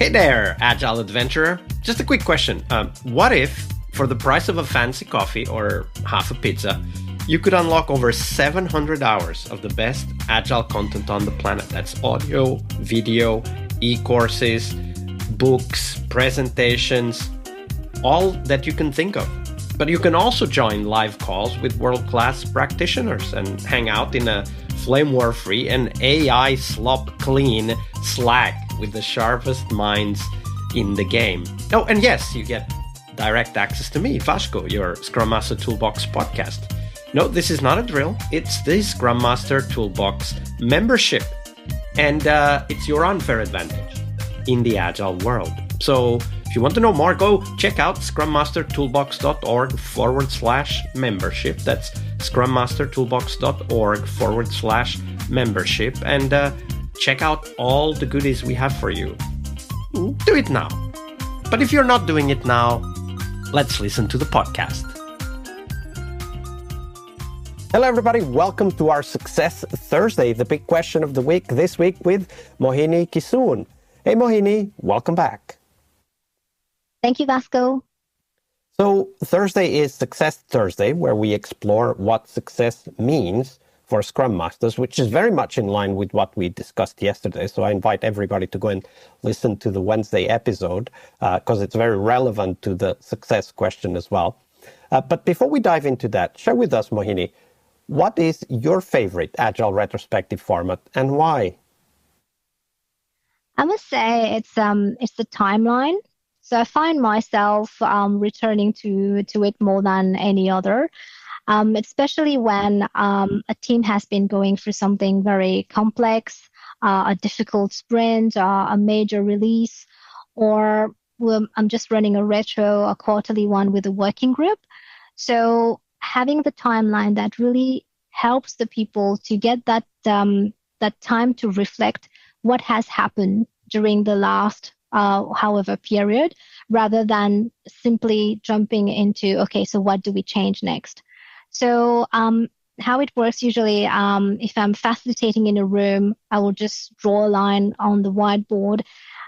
Hey there, Agile Adventurer. Just a quick question. What if, for the price of a fancy coffee or half a pizza, you could unlock over 700 hours of the best Agile content on the planet? That's audio, video, e-courses, books, presentations, all that you can think of. But you can also join live calls with world-class practitioners and hang out in a flame war-free and AI slop-clean Slack with the sharpest minds in the game. Oh, and yes, you get direct access to me, Vasco, your Scrum Master Toolbox podcast. No, this is not a drill. It's the Scrum Master Toolbox membership. And it's your unfair advantage in the Agile world. So if you want to know more, go check out scrummastertoolbox.org/membership. That's scrummastertoolbox.org/membership. And check out all the goodies we have for you. Do it now. But if you're not doing it now, let's listen to the podcast. Hello, everybody. Welcome to our Success Thursday, the big question of the week, this week with Mohini Kissoon. Hey, Mohini, welcome back. Thank you, Vasco. So Thursday is Success Thursday, where we explore what success means for Scrum Masters, which is very much in line with what we discussed yesterday. So I invite everybody to go and listen to the Wednesday episode because it's very relevant to the success question as well. But before we dive into that, share with us, Mohini, what is your favorite Agile retrospective format and why? I must say it's the timeline. So I find myself returning to it more than any other, especially when a team has been going through something very complex, a difficult sprint, a major release, or I'm just running a retro, a quarterly one with a working group. So having the timeline that really helps the people to get that time to reflect what has happened during the last however period, rather than simply jumping into, okay, so what do we change next? So how it works usually, if I'm facilitating in a room, I will just draw a line on the whiteboard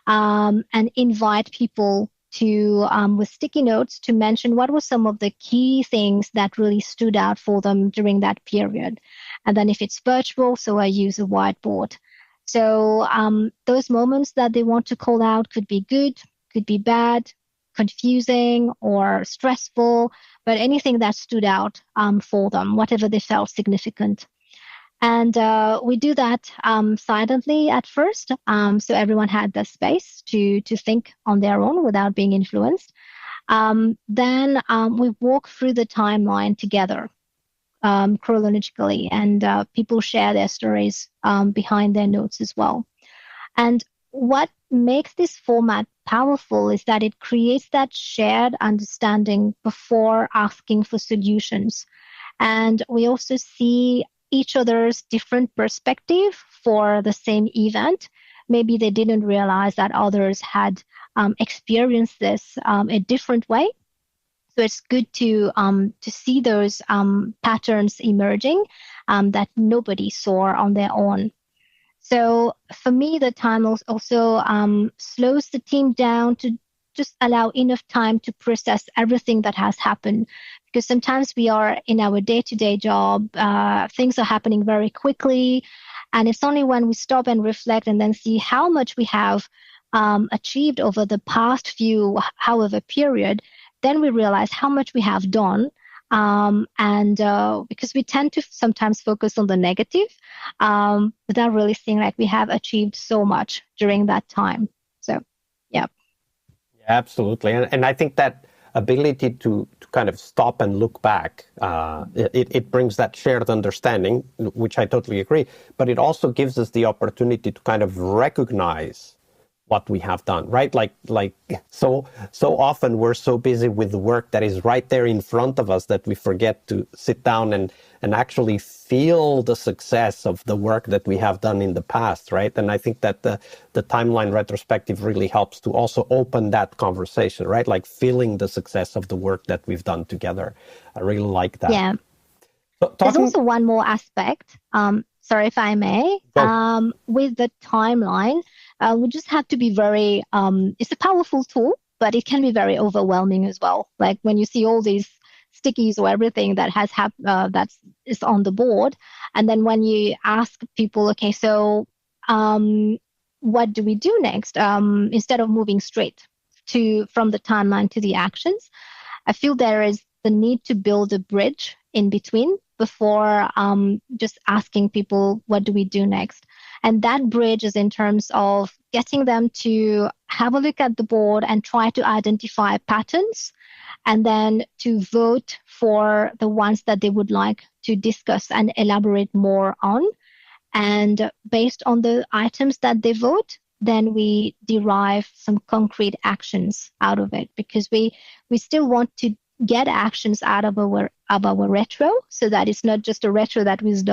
and invite people to, with sticky notes, to mention what were some of the key things that really stood out for them during that period. And then if it's virtual, so I use a whiteboard. So those moments that they want to call out could be good, could be bad, confusing or stressful, but anything that stood out for them, whatever they felt significant. And we do that silently at first, so everyone had the space to think on their own without being influenced. Then we walk through the timeline together. Chronologically, and people share their stories behind their notes as well. And what makes this format powerful is that it creates that shared understanding before asking for solutions. And we also see each other's different perspective for the same event. Maybe they didn't realize that others had experienced this a different way. So it's good to see those patterns emerging that nobody saw on their own. So for me, the time also slows the team down to just allow enough time to process everything that has happened. Because sometimes we are in our day-to-day job, things are happening very quickly, and it's only when we stop and reflect and then see how much we have achieved over the past few, however period, then we realize how much we have done. And because we tend to sometimes focus on the negative without really seeing like we have achieved so much during that time. So, yeah. Yeah, absolutely. And I think that ability to kind of stop and look back, it brings that shared understanding, which I totally agree. But it also gives us the opportunity to kind of recognize what we have done, right? Like so often we're so busy with the work that is right there in front of us that we forget to sit down and actually feel the success of the work that we have done in the past, right? And I think that the timeline retrospective really helps to also open that conversation, right? Like feeling the success of the work that we've done together. I really like that. Yeah. So there's also one more aspect. Sorry if I may. With the timeline, we just have to be very, it's a powerful tool, but it can be very overwhelming as well. Like when you see all these stickies or everything that that's is on the board, and then when you ask people, okay, so what do we do next? Instead of moving straight to from the timeline to the actions, I feel there is the need to build a bridge in between before just asking people, what do we do next? And that bridge is in terms of getting them to have a look at the board and try to identify patterns, and then to vote for the ones that they would like to discuss and elaborate more on. And based on the items that they vote, then we derive some concrete actions out of it, because we still want to get actions out of our retro, so that it's not just a retro that we've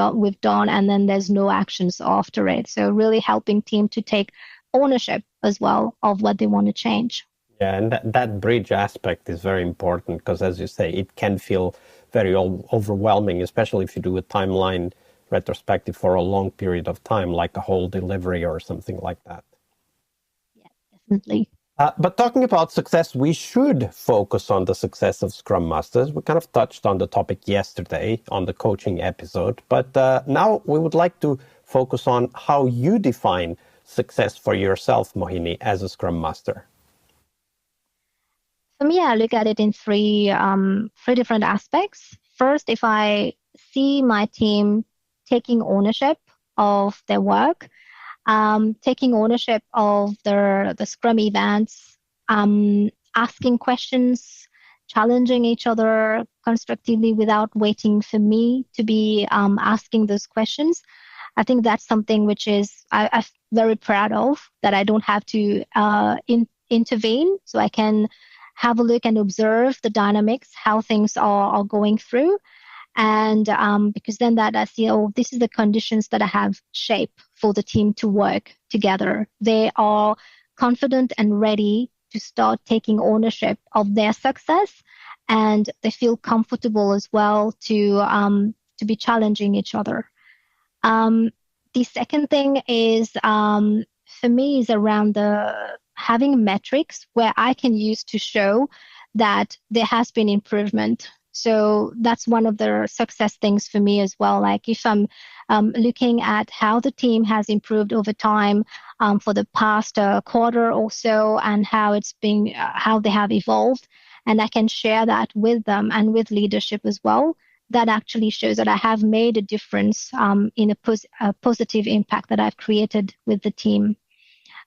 done and then there's no actions after it. So really helping team to take ownership as well of what they want to change. Yeah, and that bridge aspect is very important, because as you say, it can feel very overwhelming, especially if you do a timeline retrospective for a long period of time, like a whole delivery or something like that. Yeah, definitely. But talking about success, we should focus on the success of Scrum Masters. We kind of touched on the topic yesterday on the coaching episode, but now we would like to focus on how you define success for yourself, Mohini, as a Scrum Master. For me, I look at it in three different aspects. First, if I see my team taking ownership of their work, taking ownership of the Scrum events, asking questions, challenging each other constructively without waiting for me to be asking those questions. I think that's something which I'm very proud of, that I don't have to intervene, so I can have a look and observe the dynamics, how things are going through. And because then that I see, oh, this is the conditions that I have shaped for the team to work together. They are confident and ready to start taking ownership of their success, and they feel comfortable as well to be challenging each other. The second thing is, for me, is around having metrics where I can use to show that there has been improvement. So that's one of the success things for me as well. Like if I'm looking at how the team has improved over time for the past quarter or so, and how it's been, how they have evolved, and I can share that with them and with leadership as well, that actually shows that I have made a difference in a positive impact that I've created with the team.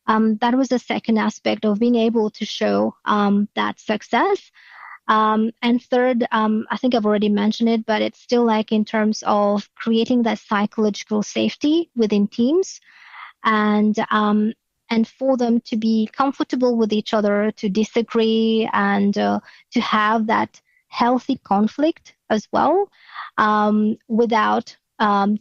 That was the second aspect of being able to show that success. And third, I think I've already mentioned it, but it's still like in terms of creating that psychological safety within teams, and for them to be comfortable with each other, to disagree, and to have that healthy conflict as well, without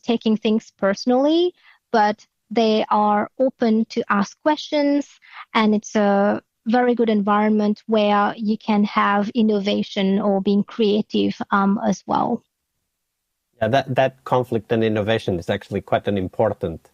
taking things personally, but they are open to ask questions, and it's a very good environment where you can have innovation or being creative as well. Yeah, that conflict and innovation is actually quite an important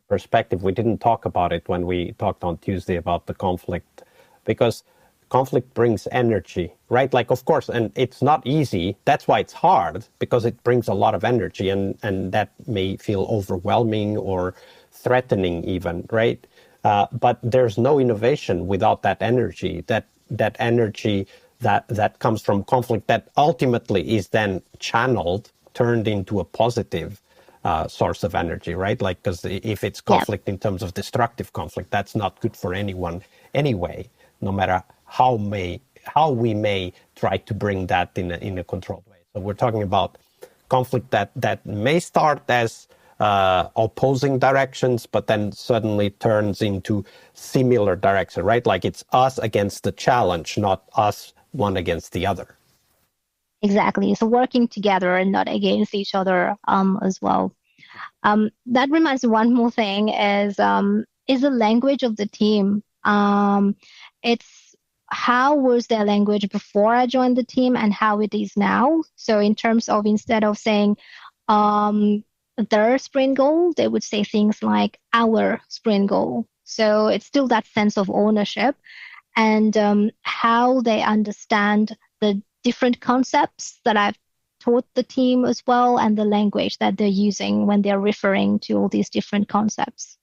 perspective. We didn't talk about it when we talked on Tuesday about the conflict, because conflict brings energy, right? Like, of course, and it's not easy. That's why it's hard, because it brings a lot of energy, and that may feel overwhelming or threatening even, right? But there's no innovation without that energy, that energy that comes from conflict, that ultimately is then channeled, turned into a positive source of energy, right? Like, because if it's conflict in terms of destructive conflict, that's not good for anyone anyway, no matter how we may try to bring that in a controlled way. So we're talking about conflict that may start as opposing directions, but then suddenly turns into similar direction, right? Like it's us against the challenge, not us one against the other. Exactly. So working together and not against each other as well. That reminds me, one more thing is the language of the team. It's how was their language before I joined the team and how it is now. So in terms of, instead of saying their sprint goal, they would say things like our sprint goal. So it's still that sense of ownership and how they understand the different concepts that I've taught the team as well, and the language that they're using when they're referring to all these different concepts.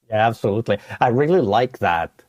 Yeah, absolutely. I really like that.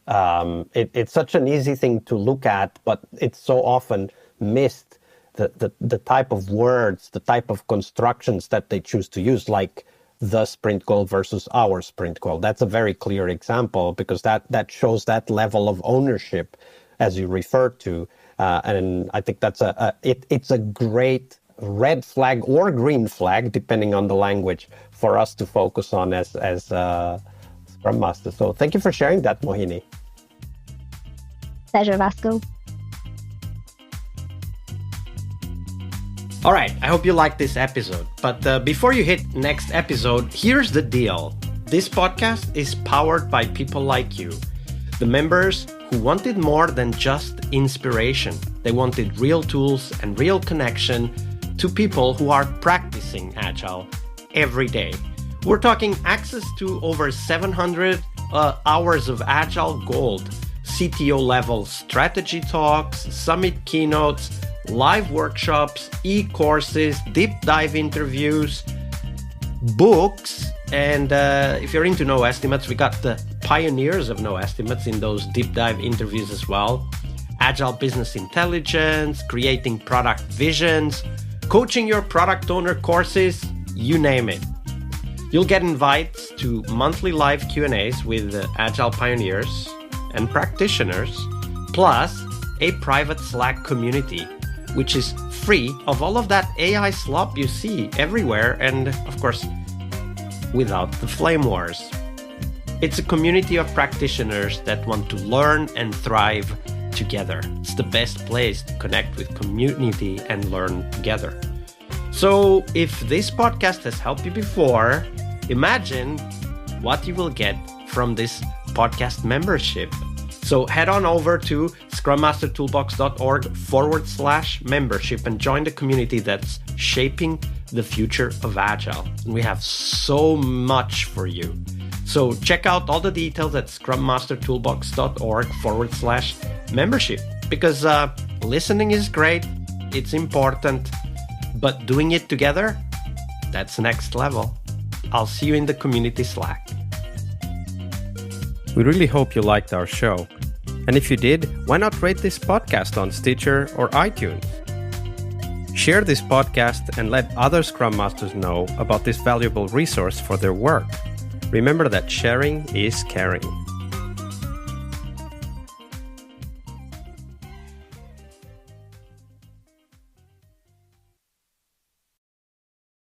It's such an easy thing to look at, but it's so often missed, the type of words, the type of constructions that they choose to use, like the sprint goal versus our sprint goal. That's a very clear example, because that shows that level of ownership, as you referred to. And I think that's it's a great red flag or green flag, depending on the language, for us to focus on as Scrum Master. So thank you for sharing that, Mohini. Pleasure, Vasco. All right, I hope you liked this episode. But before you hit next episode, here's the deal. This podcast is powered by people like you, the members who wanted more than just inspiration. They wanted real tools and real connection to people who are practicing Agile every day. We're talking access to over 700 hours of Agile Gold, CTO level strategy talks, summit keynotes, live workshops, e-courses, deep dive interviews, books, and if you're into no estimates, we got the pioneers of no estimates in those deep dive interviews as well. Agile business intelligence, creating product visions, coaching your product owner courses, you name it. You'll get invites to monthly live Q&As with Agile pioneers and practitioners, plus a private Slack community, which is free of all of that AI slop you see everywhere, and of course, without the flame wars. It's a community of practitioners that want to learn and thrive together. It's the best place to connect with community and learn together. So if this podcast has helped you before, imagine what you will get from this podcast membership. So head on over to scrummastertoolbox.org/membership and join the community that's shaping the future of Agile. And we have so much for you. So check out all the details at scrummastertoolbox.org/membership, because listening is great, it's important, but doing it together, that's next level. I'll see you in the community Slack. We really hope you liked our show. And if you did, why not rate this podcast on Stitcher or iTunes? Share this podcast and let other Scrum Masters know about this valuable resource for their work. Remember that sharing is caring.